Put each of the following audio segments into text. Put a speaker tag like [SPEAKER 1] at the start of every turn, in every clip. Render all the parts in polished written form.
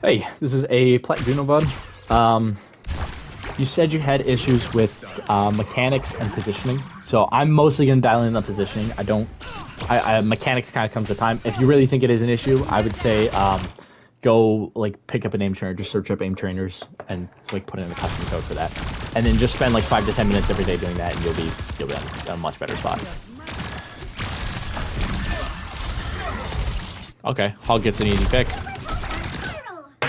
[SPEAKER 1] Hey, this is a Plat Juno, bud. You said you had issues with mechanics and positioning, so I'm mostly gonna dial in the positioning. Mechanics kind of comes with time. If you really think it is an issue, I would say go like pick up an aim trainer, just search up aim trainers and like put in a custom code for that, and then just spend like 5 to 10 minutes every day doing that, and you'll be in a much better spot. Okay, Hog gets an easy pick.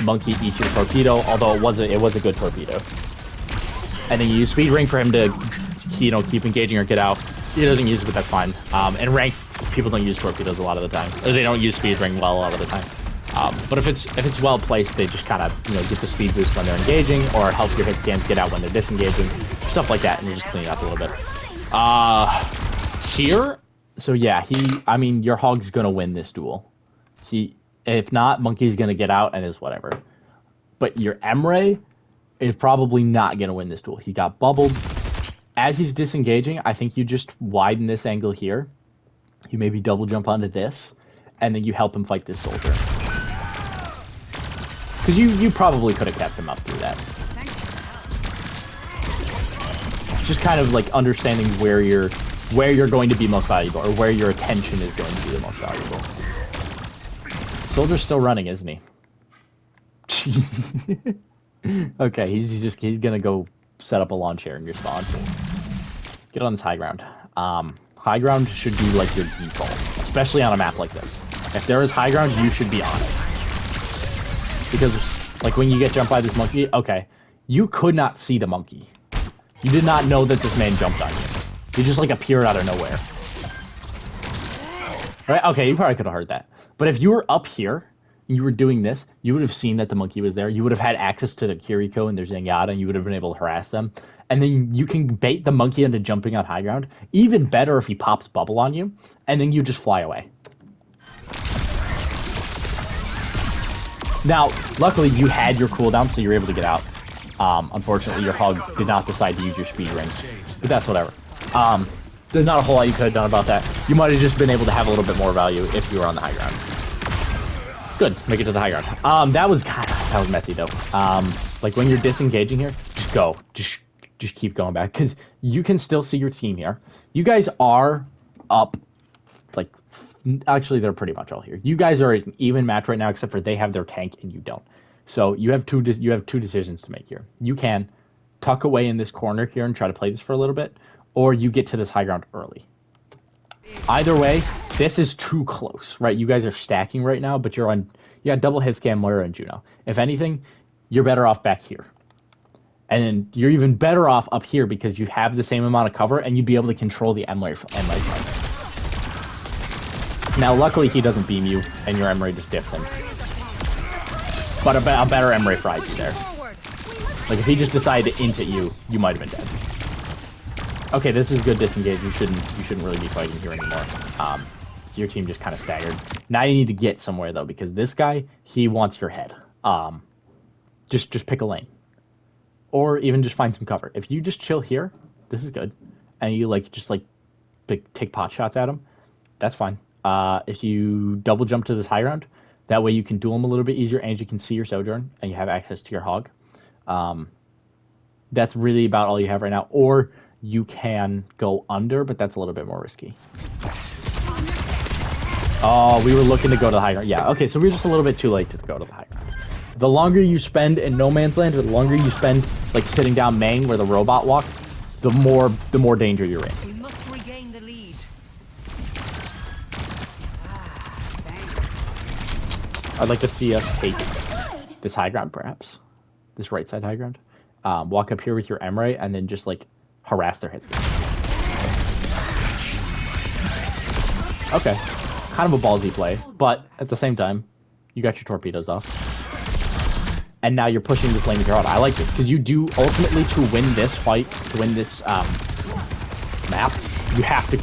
[SPEAKER 1] Monkey eats your torpedo, although it was a good torpedo. And then you use speed ring for him to, keep engaging or get out. He doesn't use it, but that's fine. And ranked, people don't use torpedoes a lot of the time. Or they don't use speed ring well a lot of the time. But if it's well placed, they just kind of get the speed boost when they're engaging, or help your hit scans get out when they're disengaging, stuff like that, and you just clean it up a little bit. Here, so yeah, your Hog's gonna win this duel. If not, Monkey's gonna get out and is whatever. But your Emre is probably not gonna win this duel. He got bubbled. As he's disengaging, I think you just widen this angle here. You maybe double jump onto this, and then you help him fight this soldier. Because you probably could have kept him up through that. Just kind of like understanding where you're going to be most valuable, or where your attention is going to be the most valuable. Soldier's still running, isn't he? Okay, he's gonna go set up a lawn chair in your spawn. Get on this high ground. High ground should be like your default, especially on a map like this. If there is high ground, you should be on it. Because, like, when you get jumped by this monkey, okay, you could not see the monkey. You did not know that this man jumped on you. He just, like, appeared out of nowhere. Right? Okay, you probably could have heard that. But if you were up here, and you were doing this, you would have seen that the monkey was there. You would have had access to the Kiriko and their Zenyatta, and you would have been able to harass them. And then you can bait the monkey into jumping on high ground. Even better if he pops bubble on you, and then you just fly away. Now, luckily, you had your cooldown, so you're able to get out. Unfortunately, your Hog did not decide to use your speed ring, but that's whatever. There's not a whole lot you could have done about that. You might have just been able to have a little bit more value if you were on the high ground. Good, make it to the high ground. That was messy though. Like when you're disengaging here, just go, just keep going back, because you can still see your team here. You guys are up, like, actually they're pretty much all here. You guys are an even match right now, except for they have their tank and you don't. So you have two decisions to make here. You can tuck away in this corner here and try to play this for a little bit, or you get to this high ground early. Either way, this is too close, right? You guys are stacking right now, but you got double hit scan Moira and Juno. If anything, you're better off back here. And then you're even better off up here because you have the same amount of cover and you'd be able to control the Emre fight. Now, luckily, he doesn't beam you and your Emre just dips him. But a better Emre fries you there. Like, if he just decided to int at you, you might have been dead. Okay, this is good disengage. You shouldn't really be fighting here anymore. Your team just kind of staggered. Now you need to get somewhere though, because this guy, he wants your head. Just pick a lane, or even just find some cover. If you just chill here, this is good, and you take pot shots at him, that's fine. If you double jump to this high ground, that way you can duel him a little bit easier, and you can see your Sojourn, and you have access to your Hog. That's really about all you have right now. Or you can go under, but that's a little bit more risky. Oh, we were looking to go to the high ground. Yeah, okay, so we're just a little bit too late to go to the high ground. The longer you spend in no man's land, or the longer you spend like sitting down main where the robot walks, the more danger you're in.
[SPEAKER 2] We must regain the lead.
[SPEAKER 1] I'd like to see us take this high ground, perhaps. This right side high ground. Walk up here with your Emre, and then just like harass their hits. Okay, kind of a ballsy play, but at the same time, you got your torpedoes off, and now you're pushing this lane with your auto. I like this because you do ultimately, to win this fight, to win this map, you have to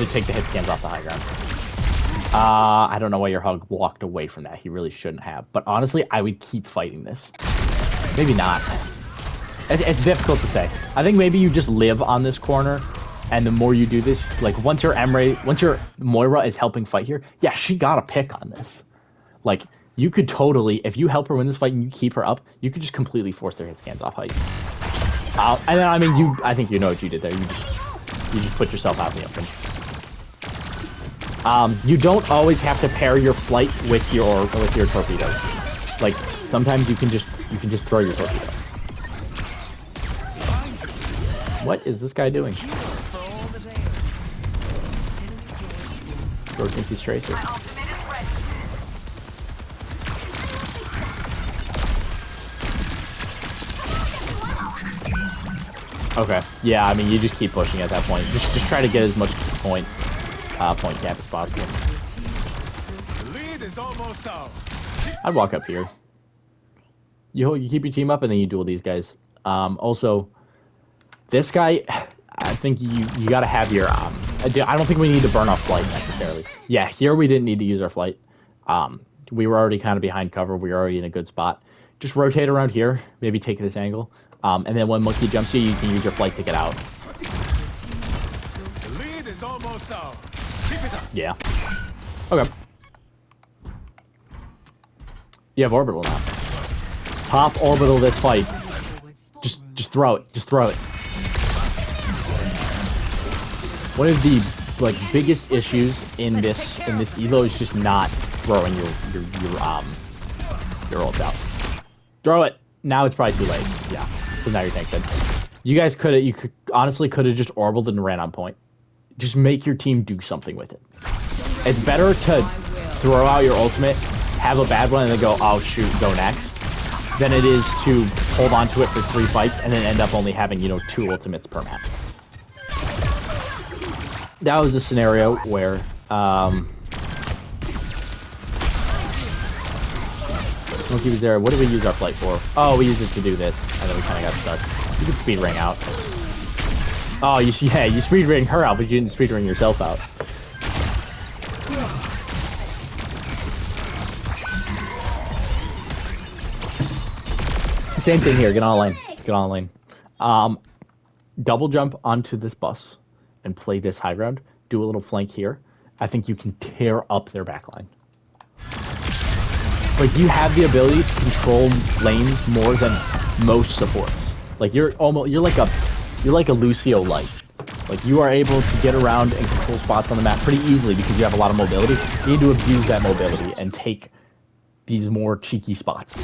[SPEAKER 1] take the hit scans off the high ground. I don't know why your Hog walked away from that. He really shouldn't have, but honestly, I would keep fighting this. Maybe not. It's difficult to say. I think maybe you just live on this corner, and the more you do this, like once your Moira is helping fight here, yeah, she got a pick on this. Like, You could totally, if you help her win this fight and you keep her up, you could just completely force their hit scans off height. And then, I mean, I think you know what you did there. You just put yourself out in the open. You don't always have to pair your flight with your torpedoes. Like sometimes you can just throw your torpedo. What is this guy doing? Throw against these tracers. Okay. Yeah, I mean, you just keep pushing at that point. Just try to get as much point cap as possible. I'd walk up here. You keep your team up, and then you duel these guys. Also, this guy, I think you gotta have your. I don't think we need to burn off flight necessarily. Yeah, here we didn't need to use our flight. We were already kind of behind cover. We were already in a good spot. Just rotate around here. Maybe take this angle. And then when Monkey jumps you can use your flight to get out.
[SPEAKER 2] The lead is almost out. Keep it up.
[SPEAKER 1] Yeah. Okay. You have orbital now. Pop orbital this fight. Just throw it. Just throw it. One of the biggest issues in this elo is just not throwing your ult out. Throw it. Now it's probably too late. Yeah. So now you're thinking. You guys honestly could have just orbitaled and ran on point. Just make your team do something with it. It's better to throw out your ultimate, have a bad one, and then go, oh shoot, go next, than it is to hold on to it for 3 fights and then end up only having, 2 ultimates per match. That was a scenario where, Monkey was there. What did we use our flight for? Oh, we used it to do this, and then we kind of got stuck. You could speed ring out. Oh, you speed ring her out, but you didn't speed ring yourself out. Same thing here. Get on a lane. Get on a lane. Double jump onto this bus and play this high ground. Do a little flank here. I think you can tear up their backline. Like, you have the ability to control lanes more than most supports. Like, you're like a Lucio light. Like, you are able to get around and control spots on the map pretty easily because you have a lot of mobility. You need to abuse that mobility and take these more cheeky spots.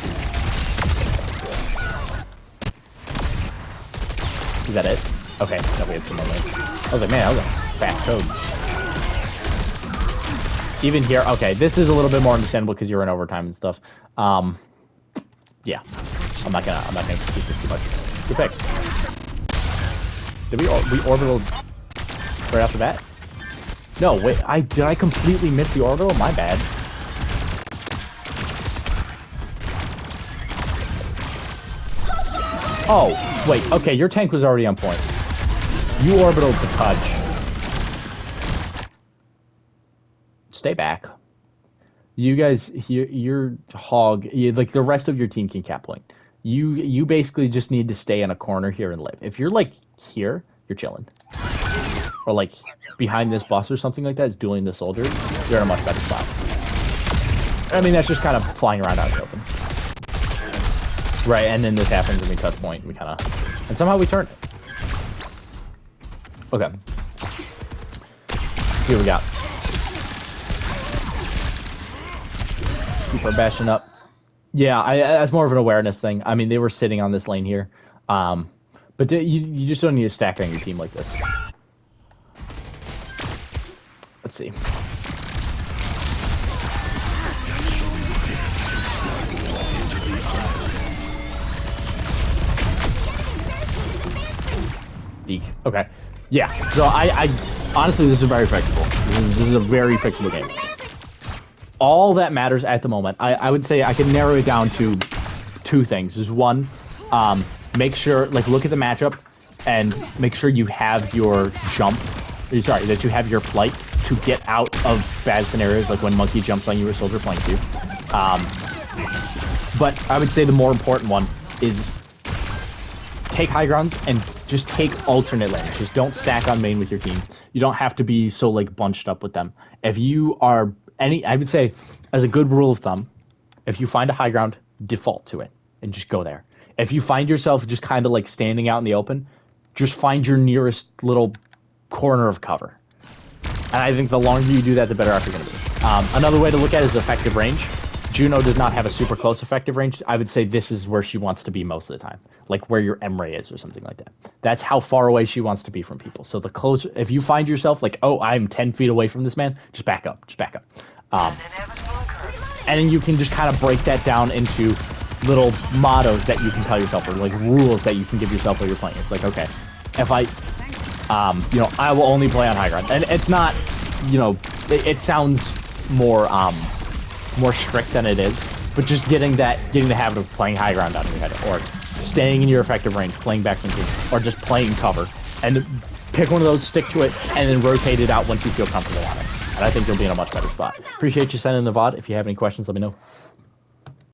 [SPEAKER 1] Is that it? Okay, no, we have 2 more lanes. I was like, man, that was a fast code. Even here, okay, this is a little bit more understandable because you're in overtime and stuff. Yeah, I'm not gonna keep this too much. Good pick. Did we orbital right after that? No, wait, did I completely miss the orbital? My bad. Oh, wait, okay, your tank was already on point. You orbitaled to touch. Stay back. You guys, your hog, like the rest of your team can cap point. You basically just need to stay in a corner here and live. If you're like here, you're chilling. Or like behind this boss or something like that, it's dueling the soldier, you're in a much better spot. I mean, that's just kind of flying around out in the open. Right, and then this happens and we touch point, and and somehow we turn it. Okay. Let's see what we got. Keep our bashing up. Yeah, that's more of an awareness thing. I mean, they were sitting on this lane here. But you just don't need to stack on your team like this. Let's see. Eek. Okay. Yeah. So I honestly, this is very fixable. This is a very fixable game. All that matters at the moment, I would say I can narrow it down to 2 things. Is one, make sure, look at the matchup and make sure you have your jump. Sorry, that you have your flight to get out of bad scenarios, like when Monkey jumps on you or Soldier flanks you. But I would say the more important one is take high grounds and just take alternate lanes. Just don't stack on main with your team. You don't have to be so bunched up with them. If you are I would say, as a good rule of thumb, If you find a high ground, default to it and just go there. If you find yourself just kind of like standing out in the open, just find your nearest little corner of cover. And I think the longer you do that, the better off you're going to be. Another way to look at it is effective range. Juno does not have a super close effective range. I would say this is where she wants to be most of the time, like where your M-ray is or something like that. That's how far away she wants to be from people. So the closer, if you find yourself like, oh, I'm 10 feet away from this man, just back up, and then you can just kind of break that down into little mottos that you can tell yourself, or like rules that you can give yourself while you're playing. It's like, okay, if I, I will only play on high ground, and it's not, it sounds more strict than it is, but just getting the habit of playing high ground out of your head, or staying in your effective range, playing back from team, or just playing cover, and pick one of those, stick to it, and then rotate it out once you feel comfortable on it. And I think you'll be in a much better spot. Appreciate you sending the VOD. If you have any questions, let me know.